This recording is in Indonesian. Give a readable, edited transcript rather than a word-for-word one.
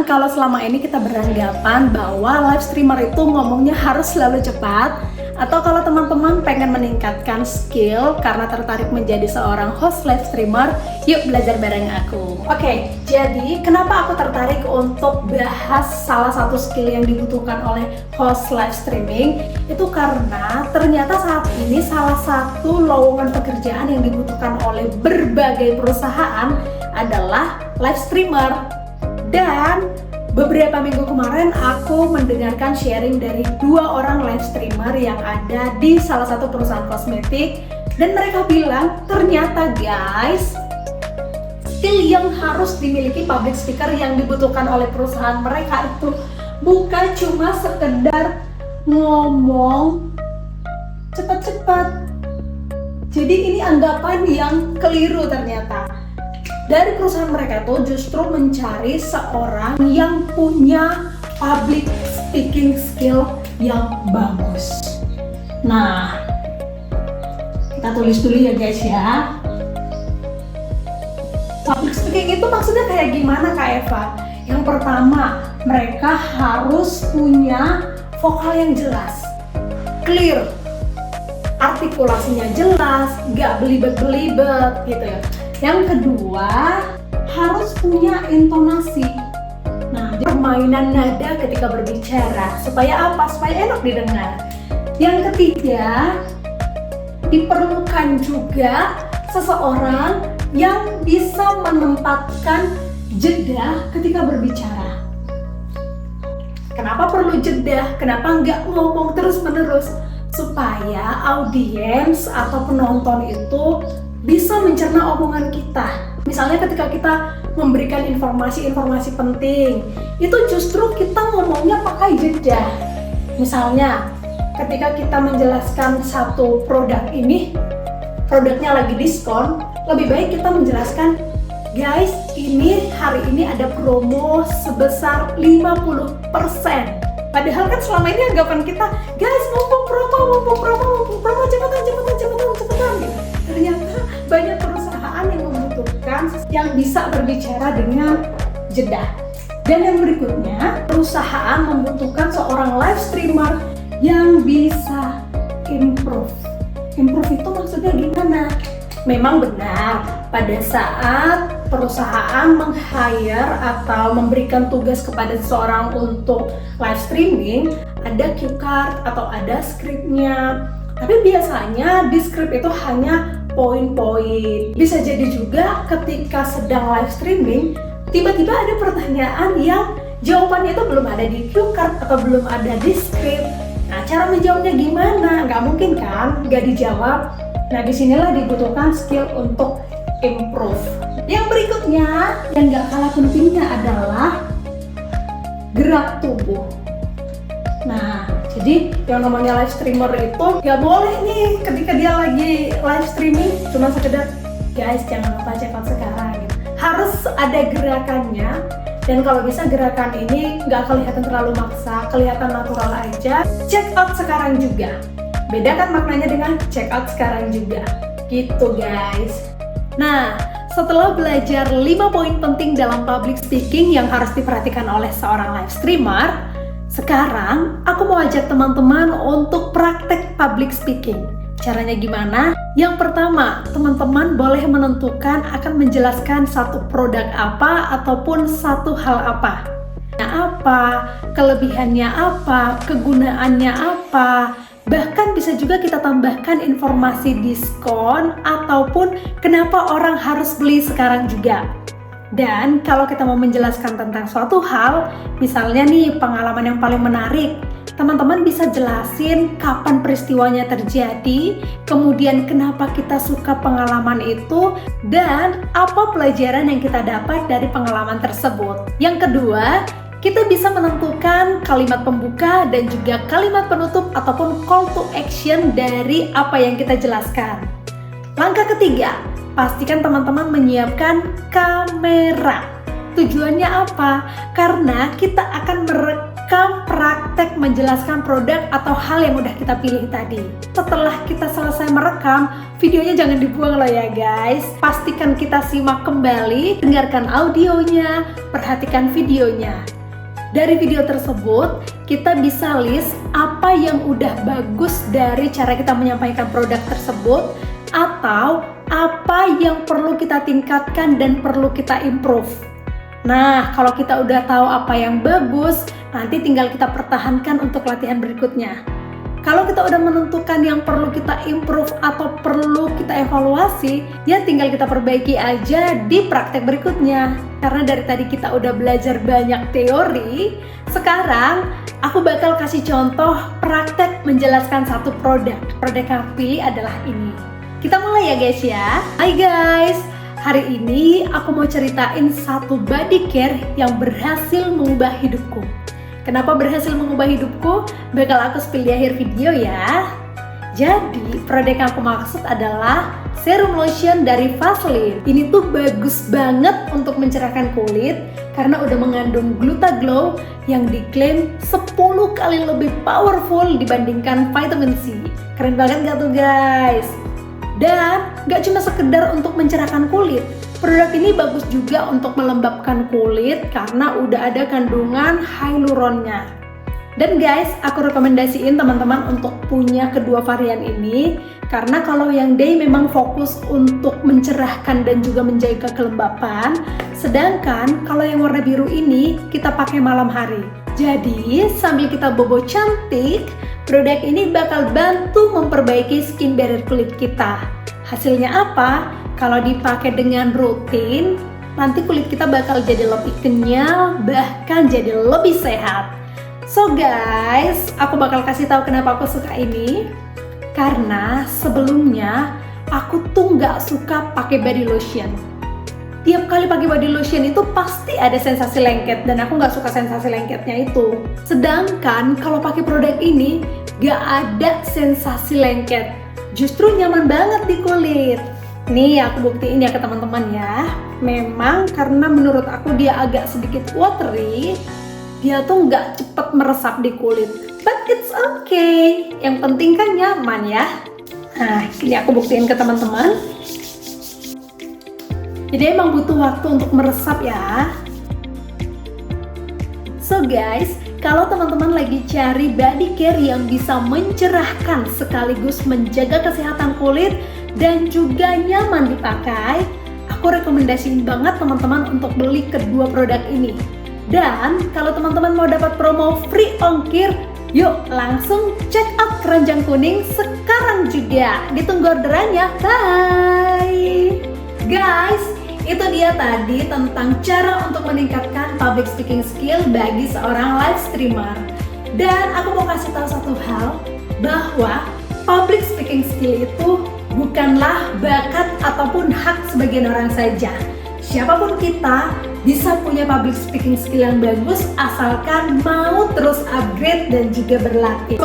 kalau selama ini kita beranggapan bahwa live streamer itu ngomongnya harus selalu cepat, atau kalau teman-teman pengen meningkatkan skill karena tertarik menjadi seorang host live streamer, yuk belajar bareng aku. Oke, jadi kenapa aku tertarik untuk bahas salah satu skill yang dibutuhkan oleh host live streaming? Itu karena ternyata saat ini salah satu lowongan pekerjaan yang dibutuhkan oleh berbagai perusahaan adalah live streamer. Dan beberapa minggu kemarin aku mendengarkan sharing dari 2 orang live streamer yang ada di salah satu perusahaan kosmetik, dan mereka bilang ternyata guys, skill yang harus dimiliki public speaker yang dibutuhkan oleh perusahaan mereka itu bukan cuma sekedar ngomong cepat-cepat. Jadi ini anggapan yang keliru ternyata. Dari perusahaan mereka tuh justru mencari seorang yang punya public speaking skill yang bagus. Nah, kita tulis dulu ya guys ya. Public speaking itu maksudnya kayak gimana Kak Eva? Yang pertama, mereka harus punya vokal yang jelas, clear, artikulasinya jelas, gak belibet-belibet gitu ya. Yang kedua, harus punya intonasi. Nah, permainan nada ketika berbicara. Supaya apa? Supaya enak didengar. Yang ketiga, diperlukan juga seseorang yang bisa menempatkan jeda ketika berbicara. Kenapa perlu jeda? Kenapa nggak ngomong terus-menerus? Supaya audiens atau penonton itu bisa mencerna omongan kita. Misalnya ketika kita memberikan informasi-informasi penting, itu justru kita ngomongnya pakai jeda. Misalnya ketika kita menjelaskan satu produk ini, produknya lagi diskon, lebih baik kita menjelaskan, guys, ini hari ini ada promo sebesar 50%. Padahal kan selama ini anggapan kita, guys, mumpung promo, cepetan gitu. Ternyata banyak perusahaan yang membutuhkan yang bisa berbicara dengan jeda. Dan yang berikutnya, perusahaan membutuhkan seorang live streamer yang bisa improve. Improve itu maksudnya gimana? Memang benar, pada saat perusahaan meng-hire atau memberikan tugas kepada seseorang untuk live streaming, ada cue card atau ada skripnya. Tapi biasanya di skrip itu hanya poin-poin. Bisa jadi juga ketika sedang live streaming, tiba-tiba ada pertanyaan yang jawabannya itu belum ada di cue card atau belum ada di skrip. Nah, cara menjawabnya gimana? Nggak mungkin kan, nggak dijawab. Nah, disinilah dibutuhkan skill untuk improve. Yang berikutnya, yang nggak kalah pentingnya adalah gerak tubuh. Nah, jadi yang namanya live streamer itu nggak boleh nih ketika dia lagi live streaming cuma sekedar, guys, jangan lupa check out sekarang gitu. Harus ada gerakannya, dan kalau bisa gerakan ini nggak kelihatan terlalu maksa, kelihatan natural aja. Check out sekarang juga. Beda kan maknanya dengan check out sekarang juga. Gitu guys. Nah, setelah belajar 5 poin penting dalam public speaking yang harus diperhatikan oleh seorang live streamer, sekarang aku mau ajak teman-teman untuk praktek public speaking. Caranya gimana? Yang pertama, teman-teman boleh menentukan akan menjelaskan satu produk apa ataupun satu hal apa. Apa, kelebihannya apa, kegunaannya apa. Bahkan bisa juga kita tambahkan informasi diskon ataupun kenapa orang harus beli sekarang juga. Dan kalau kita mau menjelaskan tentang suatu hal, misalnya nih pengalaman yang paling menarik, teman-teman bisa jelasin kapan peristiwanya terjadi, kemudian kenapa kita suka pengalaman itu, dan apa pelajaran yang kita dapat dari pengalaman tersebut. Yang kedua, kita bisa menentukan kalimat pembuka dan juga kalimat penutup ataupun call to action dari apa yang kita jelaskan. Langkah ketiga, pastikan teman-teman menyiapkan kamera. Tujuannya apa? Karena kita akan merekam praktek menjelaskan produk atau hal yang udah kita pilih tadi. Setelah kita selesai merekam, videonya jangan dibuang loh ya guys. Pastikan kita simak kembali, dengarkan audionya, perhatikan videonya. Dari video tersebut, kita bisa list apa yang udah bagus dari cara kita menyampaikan produk tersebut, atau apa yang perlu kita tingkatkan dan perlu kita improve. Nah, kalau kita udah tahu apa yang bagus, nanti tinggal kita pertahankan untuk latihan berikutnya. Kalau kita udah menentukan yang perlu kita improve atau perlu kita evaluasi, ya tinggal kita perbaiki aja di praktek berikutnya. Karena dari tadi kita udah belajar banyak teori, sekarang aku bakal kasih contoh praktek menjelaskan satu produk. Produk yang aku pilih adalah ini. Kita mulai ya guys ya. Hai guys, hari ini aku mau ceritain satu body care yang berhasil mengubah hidupku. Kenapa berhasil mengubah hidupku? Bakal aku spill di akhir video ya. Jadi, produk yang aku maksud adalah serum lotion dari Vaseline. Ini tuh bagus banget untuk mencerahkan kulit karena udah mengandung Glutaglow yang diklaim 10 kali lebih powerful dibandingkan vitamin C. Keren banget gak tuh guys? Dan gak cuma sekedar untuk mencerahkan kulit, produk ini bagus juga untuk melembabkan kulit karena udah ada kandungan hyaluronnya. Dan guys, aku rekomendasiin teman-teman untuk punya kedua varian ini, karena kalau yang day memang fokus untuk mencerahkan dan juga menjaga kelembapan, sedangkan kalau yang warna biru ini kita pakai malam hari. Jadi sambil kita bobo cantik, produk ini bakal bantu memperbaiki skin barrier kulit kita. Hasilnya apa? Kalau dipakai dengan rutin, nanti kulit kita bakal jadi lebih kenyal, bahkan jadi lebih sehat. So guys, aku bakal kasih tahu kenapa aku suka ini. Karena sebelumnya aku tuh nggak suka pakai body lotion. Tiap kali pakai body lotion itu pasti ada sensasi lengket dan aku nggak suka sensasi lengketnya itu. Sedangkan kalau pakai produk ini nggak ada sensasi lengket, justru nyaman banget di kulit. Nih aku buktiin ya ke teman-teman ya. Memang karena menurut aku dia agak sedikit watery, dia tuh nggak cepet meresap di kulit. But it's okay. Yang penting kan nyaman ya. Nah ini aku buktiin ke teman-teman. Jadi emang butuh waktu untuk meresap ya. So guys, kalau teman-teman lagi cari body care yang bisa mencerahkan sekaligus menjaga kesehatan kulit dan juga nyaman dipakai, aku rekomendasiin banget teman-teman untuk beli kedua produk ini. Dan kalau teman-teman mau dapat promo free ongkir, yuk langsung check out keranjang kuning sekarang juga. Ditunggu orderannya. Bye! Guys, itu dia tadi tentang cara untuk meningkatkan public speaking skill bagi seorang live streamer. Dan aku mau kasih tahu satu hal, bahwa public speaking skill itu bukanlah bakat ataupun hak sebagian orang saja. Siapapun kita bisa punya public speaking skill yang bagus asalkan mau terus upgrade dan juga berlatih.